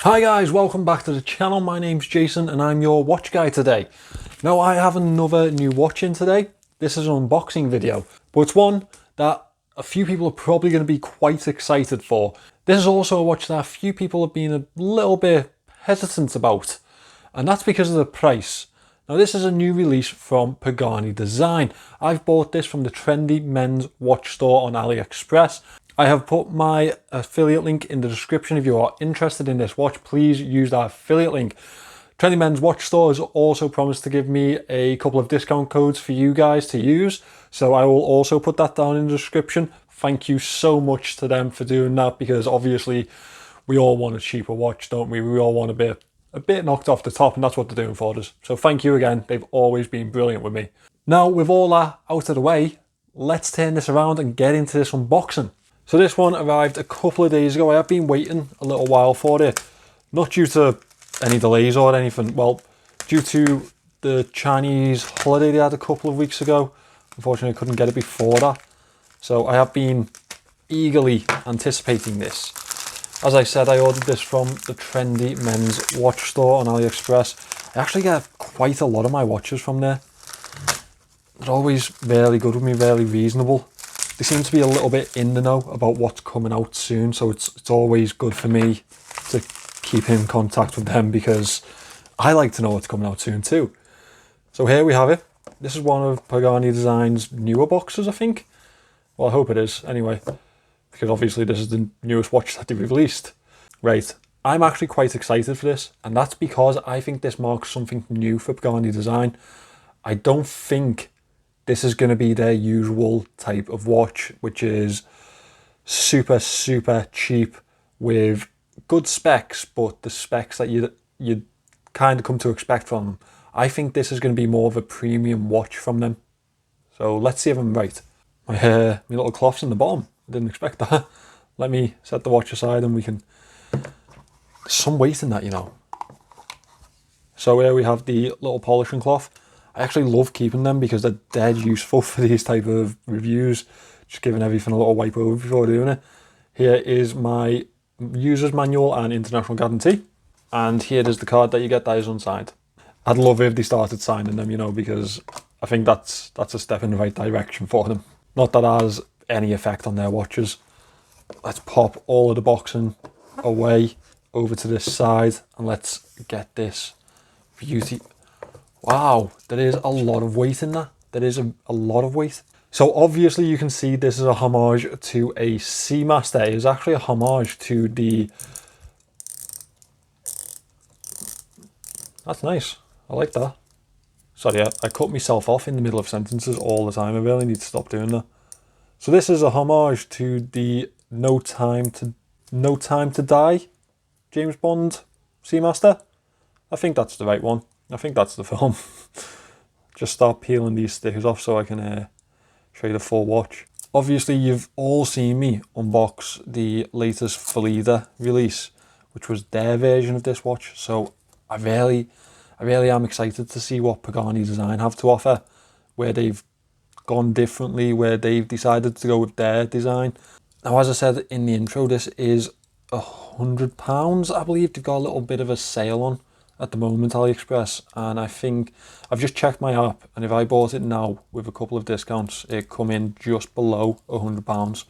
Hi guys, welcome back to the channel. My name's Jason and I'm your watch guy today. Now I have another new watch in today. This is an unboxing video, but it's one that a few people are probably going to be quite excited for. This is also a watch that a few people have been a little bit hesitant about, and that's because of the price. Now this is a new release from Pagani Design. I've bought this from the trendy men's watch store on AliExpress. I have put my affiliate link in the description. If you are interested in this watch, please use that affiliate link. Trendy Men's Watch Store has also promised to give me a couple of discount codes for you guys to use, so I will also put that down in the description. Thank you so much to them for doing that, because obviously we all want a cheaper watch, don't we? We all want a bit knocked off the top, and that's what they're doing for us. So thank you again. They've always been brilliant with me. Now, with all that out of the way, let's turn this around and get into this unboxing. So this one arrived a couple of days ago. I have been waiting a little while for it, not due to any delays or anything. Well, due to the Chinese holiday they had a couple of weeks ago. Unfortunately, I couldn't get it before that. So I have been eagerly anticipating this. As I said, I ordered this from the trendy men's watch store on AliExpress. I actually get quite a lot of my watches from there. They're always really good with me, really reasonable. They seem to be a little bit in the know about what's coming out soon, so it's always good for me to keep in contact with them, because I like to know what's coming out soon too. So here we have it. This is one of Pagani Designs' newer boxes, I think. Well, I hope it is, anyway, because obviously this is the newest watch that they've released. Right, I'm actually quite excited for this, and that's because I think this marks something new for Pagani Design. I don't think this is going to be their usual type of watch, which is super cheap with good specs, but the specs that you kind of come to expect from them. I think this is going to be more of a premium watch from them. So let's see if I'm right. My little cloth's in the bottom. I didn't expect that. Let me set the watch aside and we can... There's some weight in that, you know. So here we have the little polishing cloth. I actually love keeping them because they're dead useful for these type of reviews. Just giving everything a little wipe over before doing it. Here is my user's manual and international guarantee. And here is the card that you get that is unsigned. I'd love if they started signing them, you know, because I think that's a step in the right direction for them. Not that it has any effect on their watches. Let's pop all of the boxing away over to this side and let's get this beauty. Wow, there is a lot of weight in that. There is a lot of weight. So obviously you can see this is a homage to a Seamaster. It is actually a homage to the... That's nice. I like that. Sorry, I cut myself off in the middle of sentences all the time. I really need to stop doing that. So this is a homage to the No Time to Die James Bond Seamaster. I think that's the right one. I think that's the film. Just start peeling these stickers off so I can show you the full watch. Obviously, you've all seen me unbox the latest Felida release, which was their version of this watch. So I really am excited to see what Pagani Design have to offer, where they've gone differently, where they've decided to go with their design. Now, as I said in the intro, this is £100. I believe they've got a little bit of a sale on at the moment, AliExpress, and I think I've just checked my app, and if I bought it now with a couple of discounts, it'd come in just below £100,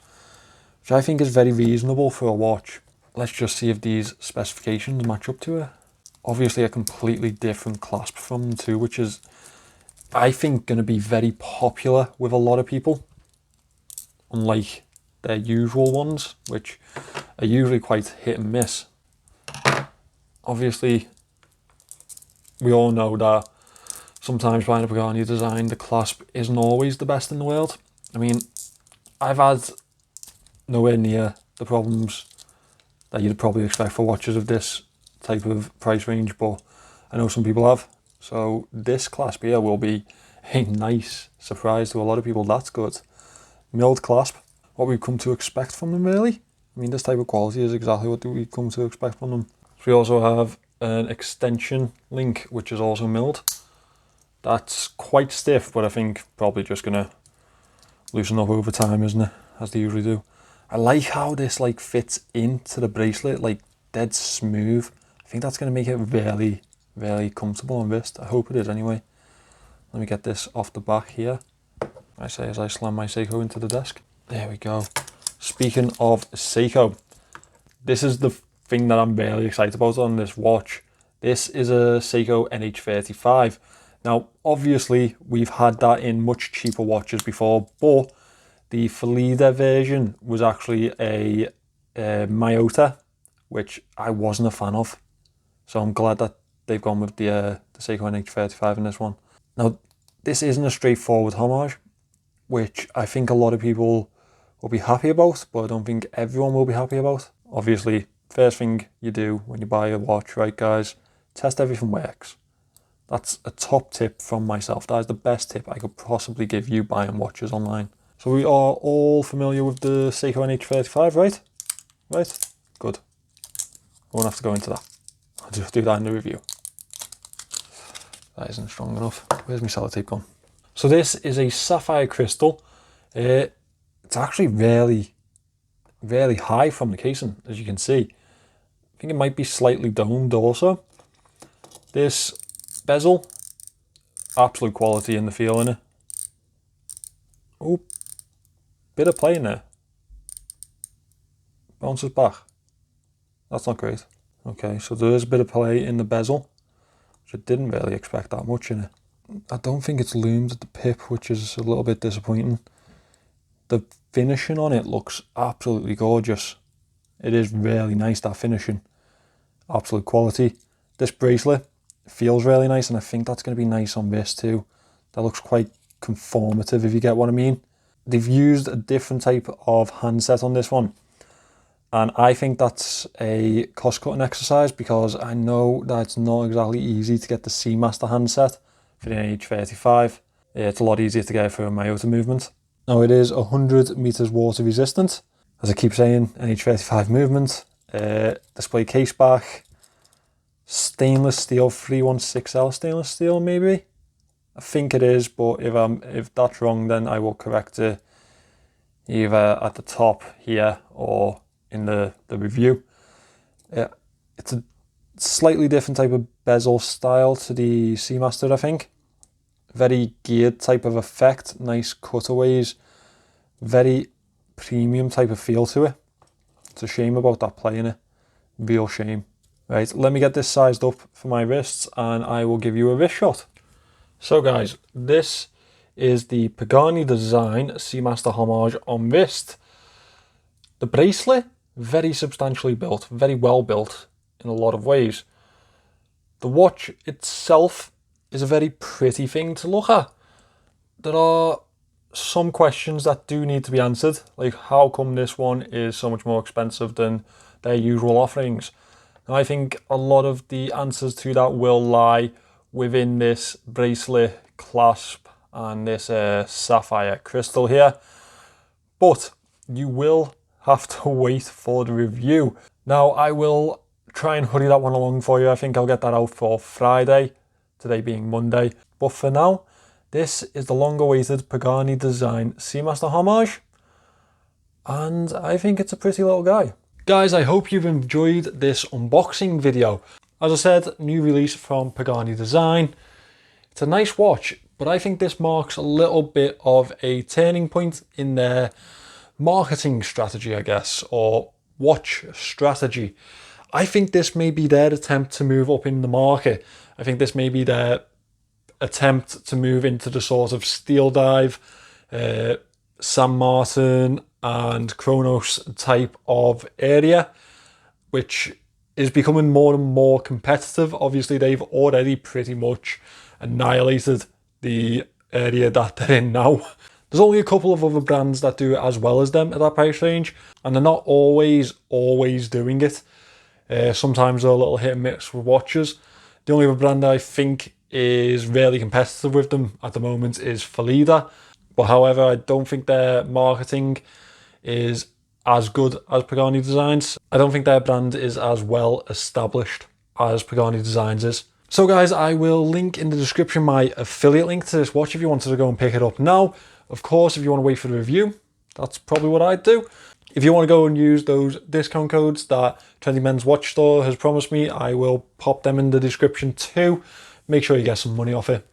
which I think is very reasonable for a watch. Let's just see if these specifications match up to it. Obviously a completely different clasp from them too, which is, I think, going to be very popular with a lot of people, unlike their usual ones, which are usually quite hit and miss. Obviously, we all know that sometimes buying a Pagani Design, the clasp isn't always the best in the world. I mean, I've had nowhere near the problems that you'd probably expect for watches of this type of price range, but I know some people have. So this clasp here will be a nice surprise to a lot of people. That's good. Milled clasp, what we've come to expect from them, really. I mean, this type of quality is exactly what we've come to expect from them. So we also have an extension link, which is also milled. That's quite stiff, but I think probably just gonna loosen up over time, isn't it, as they usually do. I like how this like fits into the bracelet, like dead smooth. I think that's going to make it really, really comfortable on wrist. I hope it is anyway. Let me get this off the back here. I say as I slam my Seiko into the desk. There we go. Speaking of Seiko, this is the thing that I'm really excited about on this watch. This is a Seiko NH35. Now, obviously, we've had that in much cheaper watches before, but the Felida version was actually a Miyota, which I wasn't a fan of. So I'm glad that they've gone with the Seiko NH35 in this one. Now, this isn't a straightforward homage, which I think a lot of people will be happy about, but I don't think everyone will be happy about. Obviously, first thing you do when you buy a watch, right guys, test everything works. That's a top tip from myself. That is the best tip I could possibly give you buying watches online. So we are all familiar with the Seiko NH35, right? Right? Good. I won't have to go into that. I'll just do that in the review. That isn't strong enough. Where's my sellotape gone? So this is a sapphire crystal. It's actually really, really high from the casing, as you can see. I think it might be slightly domed also. This bezel, absolute quality in the feel in it. Oh, bit of play in there. Bounces back. That's not great. Okay, so there is a bit of play in the bezel, which I didn't really expect that much in it. I don't think it's loomed at the pip, which is a little bit disappointing. The finishing on it looks absolutely gorgeous. It is really nice, that finishing. Absolute quality. This bracelet feels really nice, and I think that's going to be nice on wrist too. That looks quite conformative, if you get what I mean. They've used a different type of handset on this one, and I think that's a cost-cutting exercise, because I know that it's not exactly easy to get the Seamaster handset for the NH35. It's a lot easier to get for a Miyota movement. Now, it is 100 meters water resistant. As I keep saying, NH35 movement. Display case back. Stainless steel, 316L stainless steel maybe? I think it is, but if that's wrong, then I will correct it either at the top here or in the review. It's a slightly different type of bezel style to the Seamaster, I think. Very geared type of effect, nice cutaways, very premium type of feel to it. It's a shame about that play in it, real shame. Right, let me get this sized up for my wrists and I will give you a wrist shot. So guys, this is the Pagani Design Seamaster Homage on wrist. The bracelet, very substantially built, very well built in a lot of ways. The watch itself is a very pretty thing to look at. There are some questions that do need to be answered, like how come this one is so much more expensive than their usual offerings. And I think a lot of the answers to that will lie within this bracelet clasp and this sapphire crystal here. But you will have to wait for the review. Now, I will try and hurry that one along for you. I think I'll get that out for Friday, today being Monday. But for now, this is the long-awaited Pagani Design Seamaster Homage, and I think it's a pretty little guy. Guys, I hope you've enjoyed this unboxing video. As I said, new release from Pagani Design. It's a nice watch, but I think this marks a little bit of a turning point in their marketing strategy, I guess, or watch strategy. I think this may be their attempt to move up in the market. I think this may be their attempt to move into the sort of steel dive, San Martin and Chronos type of area, which is becoming more and more competitive. Obviously, they've already pretty much annihilated the area that they're in now. There's only a couple of other brands that do it as well as them at that price range, and they're not always doing it. Sometimes they're a little hit and miss with watches. The only other brand I think is really competitive with them at the moment is Felida. But however, I don't think their marketing is as good as Pagani Designs. I don't think their brand is as well established as Pagani Designs is. So guys, I will link in the description my affiliate link to this watch if you wanted to go and pick it up now. Of course, if you want to wait for the review, that's probably what I'd do. If you want to go and use those discount codes that Trendy Men's Watch Store has promised me, I will pop them in the description too. Make sure you get some money off it.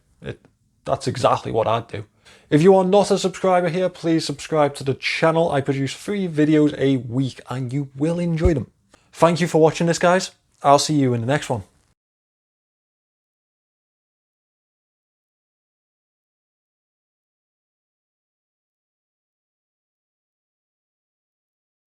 That's exactly what I'd do. If you are not a subscriber here, please subscribe to the channel. I produce 3 videos a week and you will enjoy them. Thank you for watching this, guys. I'll see you in the next one.